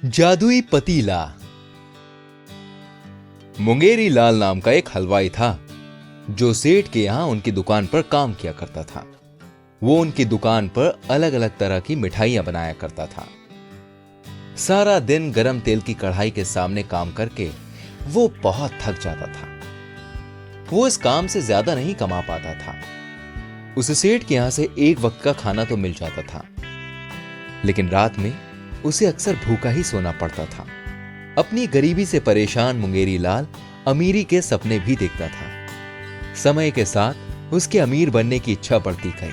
जादुई पतीला। मुंगेरी लाल नाम का एक हलवाई था जो सेठ के यहां उनकी दुकान पर काम किया करता था। वो उनकी दुकान पर अलग अलग तरह की मिठाइयां बनाया करता था। सारा दिन गरम तेल की कढ़ाई के सामने काम करके वो बहुत थक जाता था। वो इस काम से ज्यादा नहीं कमा पाता था। उसे सेठ के यहां से एक वक्त का खाना तो मिल जाता था, लेकिन रात में उसे अक्सर भूखा ही सोना पड़ता था। अपनी गरीबी से परेशान मुंगेरी लाल अमीरी के सपने भी देखता था। समय के साथ उसके अमीर बनने की इच्छा बढ़ती गई।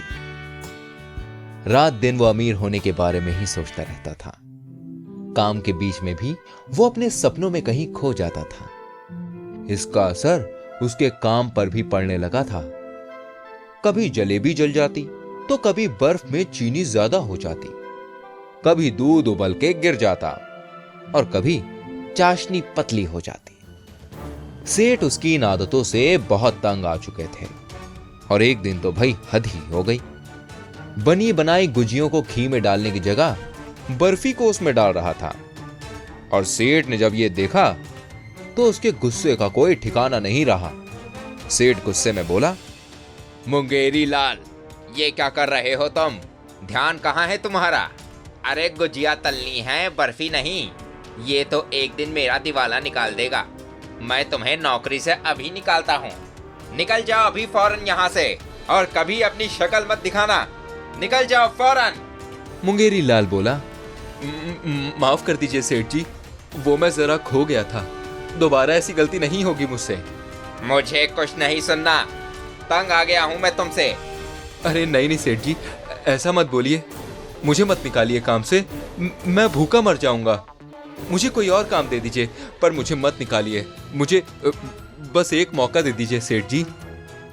रात दिन वो अमीर होने के बारे में ही सोचता रहता था। काम के बीच में भी वो अपने सपनों में कहीं खो जाता था। इसका असर उसके काम पर भी पड़ने लगा था। कभी जलेबी जल जाती तो कभी बर्फ में चीनी ज्यादा हो जाती, कभी दूध उबल के गिर जाता और कभी चाशनी पतली हो जाती। सेठ उसकी इन आदतों से बहुत तंग आ चुके थे और एक दिन तो भाई हद ही हो गई। बनी बनाई गुजियों को घी में डालने की जगह बर्फी को उसमें डाल रहा था और सेठ ने जब यह देखा तो उसके गुस्से का कोई ठिकाना नहीं रहा। सेठ गुस्से में बोला, मुंगेरी लाल, ये क्या कर रहे हो तुम? ध्यान कहाँ है तुम्हारा? अरे गुजिया तलनी है, बर्फी नहीं। ये तो एक दिन मेरा दिवाला निकाल देगा। मैं तुम्हें नौकरी से अभी निकालता हूँ। निकल जाओ अभी फौरन यहाँ से, और कभी अपनी शक्ल मत दिखाना। निकल जाओ फौरन। मुंगेरी लाल बोला, माफ कर दीजिए सेठ जी, वो मैं जरा खो गया था। दोबारा ऐसी गलती नहीं होगी मुझसे। मुझे कुछ नहीं सुनना। तंग आ गया हूँ मैं तुमसे। अरे नहीं सेठ जी, ऐसा मत बोलिए। मुझे मत निकालिए काम से। मैं भूखा मर जाऊंगा। मुझे कोई और काम दे दीजिए, पर मुझे मत निकालिए। मुझे बस एक मौका दे दीजिए सेठ जी।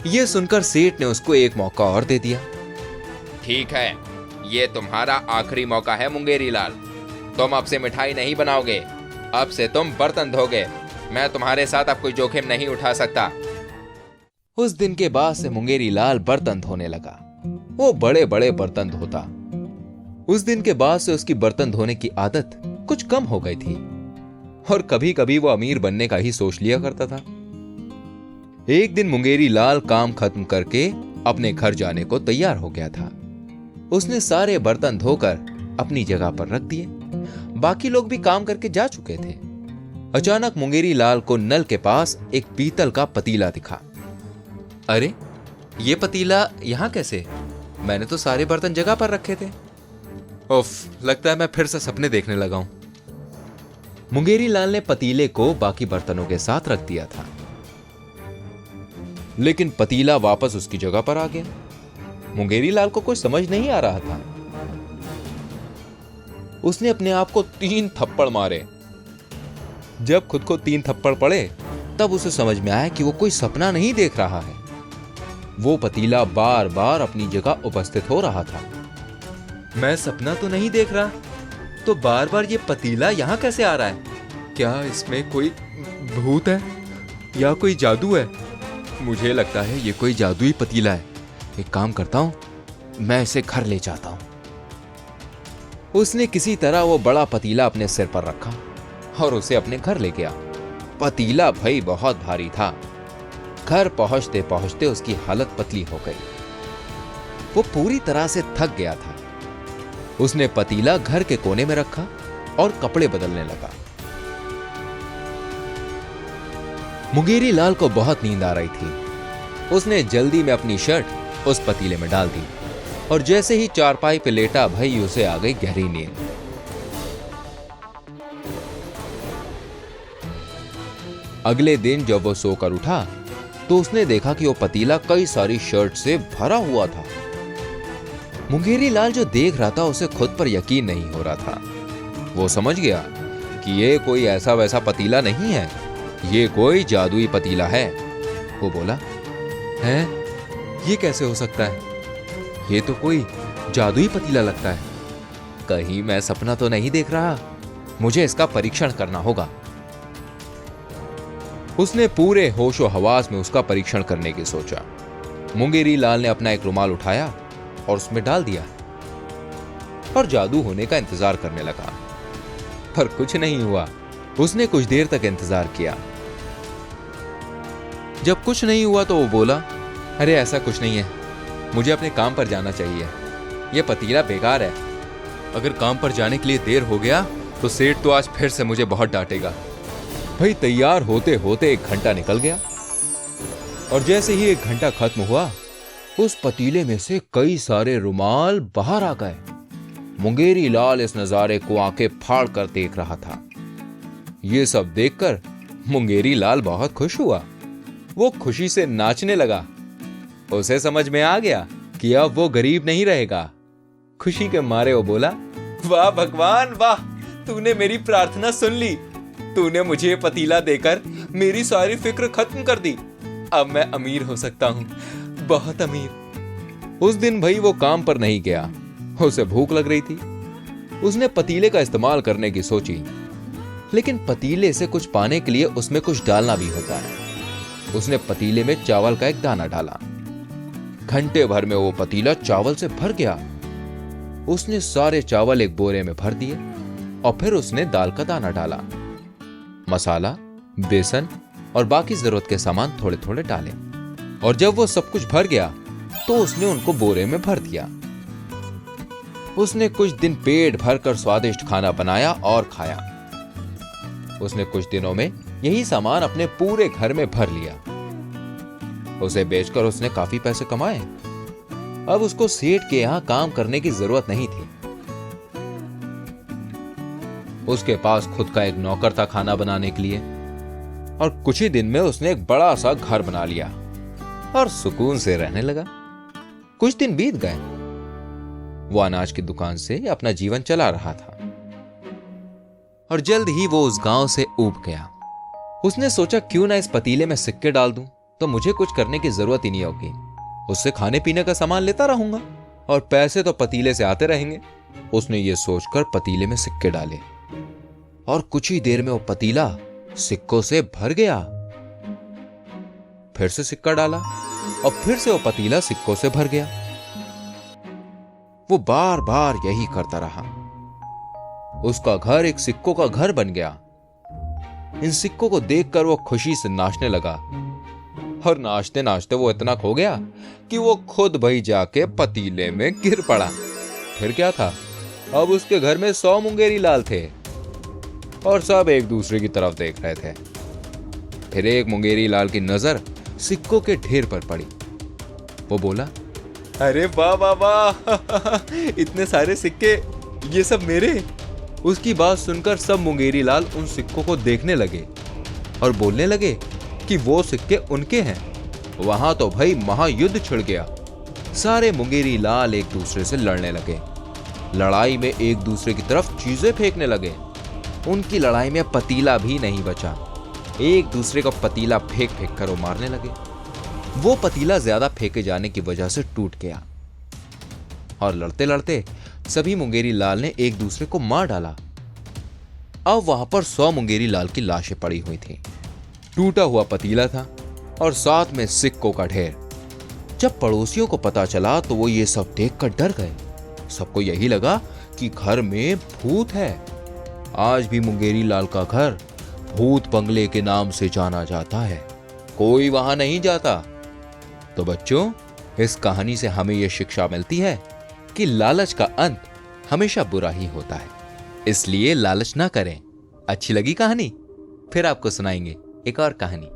यह सुनकर सेठ ने उसको एक मौका और दे दिया। ठीक है, ये तुम्हारा आखिरी मौका है मुंगेरी लाल। तुम अब से मिठाई नहीं बनाओगे, अब से तुम बर्तन धोगे। मैं तुम्हारे साथ अब कोई जोखिम नहीं उठा सकता। उस दिन के बाद से मुंगेरी लाल बर्तन धोने लगा। वो बड़े बड़े बर्तन धोता। उस दिन के बाद से उसकी बर्तन धोने की आदत कुछ कम हो गई थी और कभी कभी वो अमीर बनने का ही सोच लिया करता था। एक दिन मुंगेरी लाल काम खत्म करके अपने घर जाने को तैयार हो गया था। उसने सारे बर्तन धोकर अपनी जगह पर रख दिए। बाकी लोग भी काम करके जा चुके थे। अचानक मुंगेरी लाल को नल के पास एक पीतल का पतीला दिखा। अरे, ये पतीला यहाँ कैसे? मैंने तो सारे बर्तन जगह पर रखे थे। उफ, लगता है मैं फिर से सपने देखने लगा हूं। मुंगेरी लाल ने पतीले को बाकी बर्तनों के साथ रख दिया था, लेकिन पतीला वापस उसकी जगह पर आ गया। मुंगेरी लाल को कुछ समझ नहीं आ रहा था। उसने अपने आप को 3 थप्पड़ मारे। जब खुद को 3 थप्पड़ पड़े तब उसे समझ में आया कि वो कोई सपना नहीं देख रहा है। वो पतीला बार बार अपनी जगह उपस्थित हो रहा था। मैं सपना तो नहीं देख रहा, तो बार बार ये पतीला यहाँ कैसे आ रहा है? क्या इसमें कोई भूत है या कोई जादू है? मुझे लगता है ये कोई जादुई पतीला है। एक काम करता हूं, मैं इसे घर ले जाता हूं। उसने किसी तरह वो बड़ा पतीला अपने सिर पर रखा और उसे अपने घर ले गया। पतीला भाई बहुत भारी था। घर पहुंचते पहुंचते उसकी हालत पतली हो गई। वो पूरी तरह से थक गया था। उसने पतीला घर के कोने में रखा और कपड़े बदलने लगा। मुंगेरी लाल को बहुत नींद आ रही थी। उसने जल्दी में अपनी शर्ट उस पतीले में डाल दी और जैसे ही चारपाई पे लेटा भाई उसे आ गई गहरी नींद। अगले दिन जब वो सोकर उठा तो उसने देखा कि वो पतीला कई सारी शर्ट से भरा हुआ था। मुंगेरी लाल जो देख रहा था उसे खुद पर यकीन नहीं हो रहा था। वो समझ गया कि ये कोई ऐसा वैसा पतीला नहीं है, ये कोई जादुई पतीला है। वो बोला, हैं? ये कैसे हो सकता है? ये तो कोई जादुई पतीला लगता है। कहीं मैं सपना तो नहीं देख रहा। मुझे इसका परीक्षण करना होगा। उसने पूरे होशो हवास में उसका परीक्षण करने की सोचा। मुंगेरी लाल ने अपना एक रुमाल उठाया और उसमें डाल दिया और जादू होने का इंतजार करने लगा। पर कुछ नहीं हुआ। उसने कुछ देर तक इंतजार किया। जब कुछ नहीं हुआ तो वो बोला, अरे ऐसा कुछ नहीं है, मुझे अपने काम पर जाना चाहिए, यह पतीला बेकार है। अगर काम पर जाने के लिए देर हो गया तो सेठ तो आज फिर से मुझे बहुत डांटेगा। भाई तैयार होते होते 1 घंटा निकल गया और जैसे ही 1 घंटा खत्म हुआ उस पतीले में से कई सारे रुमाल बाहर आ गए। मुंगेरी लाल इस नजारे को आंखें फाड़ कर देख रहा था। ये सब देखकर मुंगेरी लाल बहुत खुश हुआ। वो खुशी से नाचने लगा। उसे समझ में आ गया कि अब वो गरीब नहीं रहेगा। खुशी के मारे वो बोला, वाह भगवान वाह, तूने मेरी प्रार्थना सुन ली। तूने मुझे पतीला देकर मेरी सारी फिक्र खत्म कर दी। अब मैं अमीर हो सकता हूं, बहुत अमीर। उस दिन भाई वो काम पर नहीं गया। उसे भूख लग रही थी। उसने पतीले का इस्तेमाल करने की सोची, लेकिन पतीले से कुछ पाने के लिए उसमें कुछ डालना भी होता है। उसने पतीले में चावल का एक दाना डाला। घंटे भर में वो पतीला चावल से भर गया। उसने सारे चावल एक बोरे में भर दिए और फिर उसने दाल का दाना डाला, मसाला, बेसन और बाकी जरूरत के सामान थोड़े थोड़े डाले। और जब वो सब कुछ भर गया तो उसने उनको बोरे में भर दिया। उसने कुछ दिन पेट भरकर स्वादिष्ट खाना बनाया और खाया। उसने कुछ दिनों में यही सामान अपने पूरे घर में भर लिया। उसे बेचकर उसने काफी पैसे कमाए। अब उसको सेठ के यहां काम करने की जरूरत नहीं थी। उसके पास खुद का एक नौकर था खाना बनाने के लिए। और कुछ ही दिन में उसने एक बड़ा सा घर बना लिया और सुकून से रहने लगा। कुछ दिन बीत गए। वो अनाज की दुकान से अपना जीवन चला रहा था और जल्द ही वो उस गांव से ऊब गया। उसने सोचा, क्यों ना इस पतीले में सिक्के डाल दूं, तो मुझे कुछ करने की जरूरत ही नहीं होगी। उससे खाने पीने का सामान लेता रहूंगा और पैसे तो पतीले से आते रहेंगे। उसने ये सोचकर पतीले में सिक्के डाले और कुछ ही देर में वो पतीला सिक्कों से भर गया। फिर से सिक्का डाला और फिर से वो पतीला सिक्कों से भर गया। वो बार बार यही करता रहा। उसका घर एक सिक्कों का घर बन गया। इन सिक्कों को देखकर वो खुशी से नाचने लगा और नाचते नाचते वो इतना खो गया कि वो खुद भाई जाके पतीले में गिर पड़ा। फिर क्या था, अब उसके घर में 100 मुंगेरी लाल थे और सब एक दूसरे की तरफ देख रहे थे। फिर एक मुंगेरी लाल की नजर सिक्कों के ढेर पर पड़ी। वो बोला, अरे वाह वाह वाह, इतने सारे सिक्के, ये सब मेरे। उसकी बात सुनकर सब मुंगेरी लाल उन सिक्कों को देखने लगे और बोलने लगे कि वो सिक्के उनके हैं। वहां तो भाई महायुद्ध छिड़ गया। सारे मुंगेरी लाल एक दूसरे से लड़ने लगे। लड़ाई में एक दूसरे की तरफ चीजें फेंकने लगे। उनकी लड़ाई में पतीला भी नहीं बचा। एक दूसरे का पतीला फेंक फेंक कर वो मारने लगे। वो पतीला ज्यादा फेंके जाने की वजह से टूट गया और लड़ते लड़ते सभी मुंगेरी लाल ने एक दूसरे को मार डाला। अब वहां पर 100 मुंगेरी लाल की लाशें पड़ी हुई थी। टूटा हुआ पतीला था और साथ में सिक्कों का ढेर। जब पड़ोसियों को पता चला तो वो ये सब देखकर डर गए। सबको यही लगा कि घर में भूत है। आज भी मुंगेरी लाल का घर भूत बंगले के नाम से जाना जाता है। कोई वहां नहीं जाता। तो बच्चों, इस कहानी से हमें यह शिक्षा मिलती है कि लालच का अंत हमेशा बुरा ही होता है, इसलिए लालच ना करें। अच्छी लगी कहानी? फिर आपको सुनाएंगे एक और कहानी।